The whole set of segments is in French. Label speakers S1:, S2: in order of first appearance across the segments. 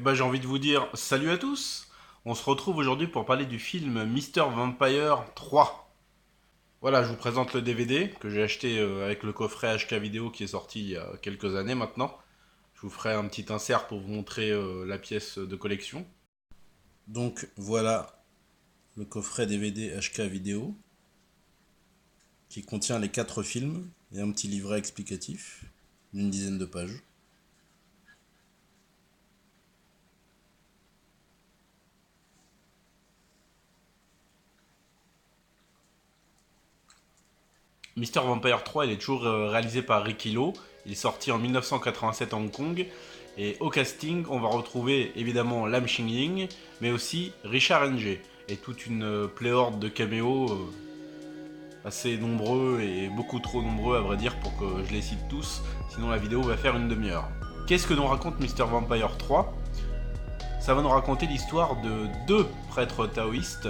S1: ben, j'ai envie de vous dire salut à tous. On se retrouve aujourd'hui pour parler du film Mr. Vampire 3. Voilà, je vous présente le DVD que j'ai acheté avec le coffret HK vidéo qui est sorti il y a quelques années maintenant. Je vous ferai un petit insert pour vous montrer la pièce de collection. Donc voilà le coffret DVD HK vidéo qui contient les 4 films et un petit livret explicatif d'une dizaine de pages. Mr. Vampire 3, il est toujours réalisé par Ricky Lo. Il est sorti en 1987 à Hong Kong. Et au casting, on va retrouver évidemment Lam Xing-ying, mais aussi Richard Ng. Et toute une pléhorde de caméos assez nombreux et beaucoup trop nombreux à vrai dire pour que je les cite tous. Sinon la vidéo va faire une demi-heure. Qu'est-ce que nous raconte Mr. Vampire 3 ? Ça va nous raconter l'histoire de 2 prêtres taoïstes.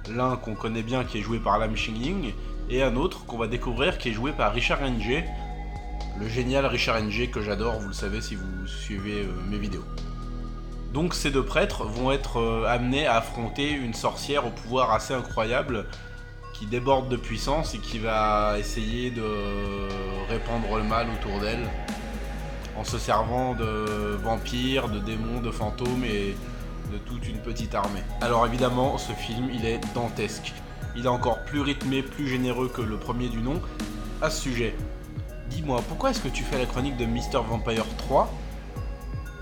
S1: L'un qu'on connaît bien qui est joué par Lam Xing-ying, et un autre qu'on va découvrir qui est joué par Richard Ng, le génial Richard Ng que j'adore, vous le savez si vous suivez mes vidéos. Donc ces 2 prêtres vont être amenés à affronter une sorcière au pouvoir assez incroyable qui déborde de puissance et qui va essayer de répandre le mal autour d'elle en se servant de vampires, de démons, de fantômes et de toute une petite armée. Alors évidemment, ce film, il est dantesque. Il est encore plus rythmé, plus généreux que le premier du nom. À ce sujet, dis-moi, pourquoi est-ce que tu fais la chronique de Mr. Vampire 3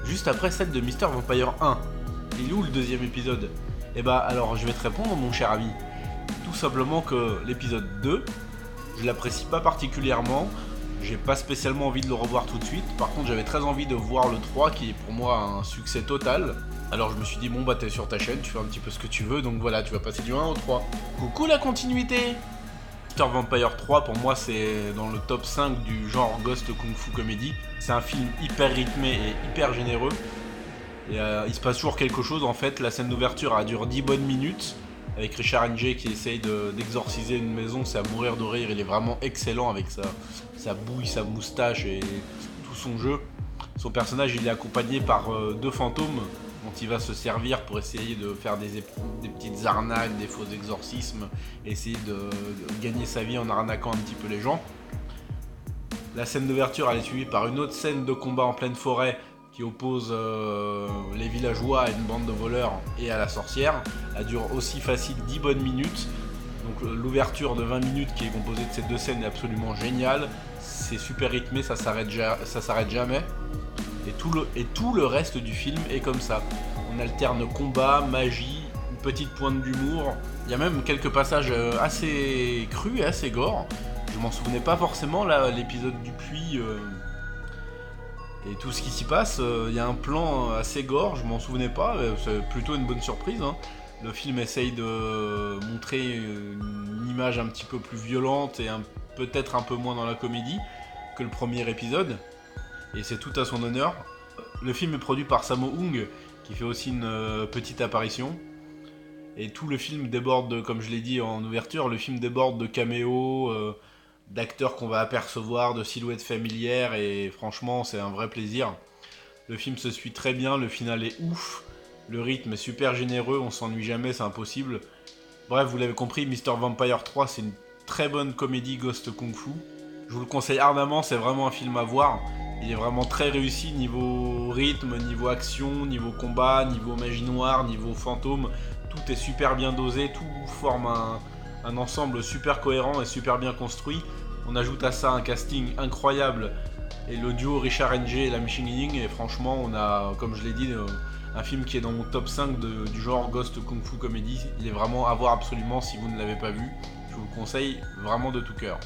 S1: juste après celle de Mr. Vampire 1 ? Il est où le deuxième épisode ? Eh bah alors, je vais te répondre, mon cher ami. Tout simplement que l'épisode 2, je l'apprécie pas particulièrement. J'ai pas spécialement envie de le revoir tout de suite. Par contre, j'avais très envie de voir le 3 qui est pour moi un succès total. Alors je me suis dit, bon bah t'es sur ta chaîne, tu fais un petit peu ce que tu veux, donc voilà, tu vas passer du 1 au 3. Coucou la continuité ! Mr. Vampire 3 pour moi c'est dans le top 5 du genre Ghost Kung Fu Comedy. C'est un film hyper rythmé et hyper généreux. Et il se passe toujours quelque chose en fait. La scène d'ouverture elle dure 10 bonnes minutes. Avec Richard Ng qui essaye d'exorciser une maison, c'est à mourir de rire, il est vraiment excellent avec sa bouille, sa moustache et tout son jeu. Son personnage il est accompagné par 2 fantômes dont il va se servir pour essayer de faire des petites arnaques, des faux exorcismes, essayer de gagner sa vie en arnaquant un petit peu les gens. La scène d'ouverture elle est suivie par une autre scène de combat en pleine forêt qui oppose les villageois à une bande de voleurs et à la sorcière. Elle dure aussi facile 10 bonnes minutes. Donc l'ouverture de 20 minutes qui est composée de ces 2 scènes est absolument géniale. C'est super rythmé, ça s'arrête jamais. Et tout le reste du film est comme ça. On alterne combat, magie, une petite pointe d'humour. Il y a même quelques passages assez crus et assez gore. Je m'en souvenais pas forcément là, l'épisode du puits et tout ce qui s'y passe. Il y a un plan assez gore, je m'en souvenais pas. C'est plutôt une bonne surprise. Hein. Le film essaye de montrer une image un petit peu plus violente et peut-être un peu moins dans la comédie que le premier épisode. Et c'est tout à son honneur. Le film est produit par Sammo Hung, qui fait aussi une petite apparition. Et tout le film déborde, comme je l'ai dit en ouverture, le film déborde de caméos, d'acteurs qu'on va apercevoir, de silhouettes familières, et franchement, c'est un vrai plaisir. Le film se suit très bien, le final est ouf, le rythme est super généreux, on s'ennuie jamais, c'est impossible. Bref, vous l'avez compris, Mr. Vampire 3, c'est une très bonne comédie Ghost Kung Fu. Je vous le conseille ardemment, c'est vraiment un film à voir. Il est vraiment très réussi niveau rythme, niveau action, niveau combat, niveau magie noire, niveau fantôme. Tout est super bien dosé, tout forme un ensemble super cohérent et super bien construit. On ajoute à ça un casting incroyable et le duo Richard Ng et Lam Xing-ying. Et franchement, on a, comme je l'ai dit, un film qui est dans mon top 5 du genre Ghost Kung Fu Comedy. Il est vraiment à voir absolument si vous ne l'avez pas vu. Je vous le conseille vraiment de tout cœur.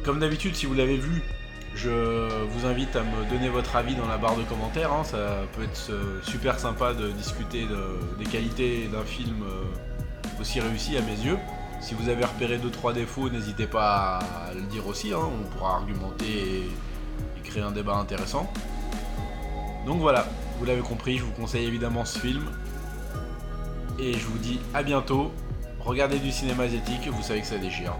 S1: Comme d'habitude, si vous l'avez vu, je vous invite à me donner votre avis dans la barre de commentaires. Hein. Ça peut être super sympa de discuter des qualités d'un film aussi réussi à mes yeux. Si vous avez repéré 2-3 défauts, n'hésitez pas à le dire aussi. Hein. On pourra argumenter et créer un débat intéressant. Donc voilà, vous l'avez compris, je vous conseille évidemment ce film. Et je vous dis à bientôt. Regardez du cinéma asiatique, vous savez que ça déchire.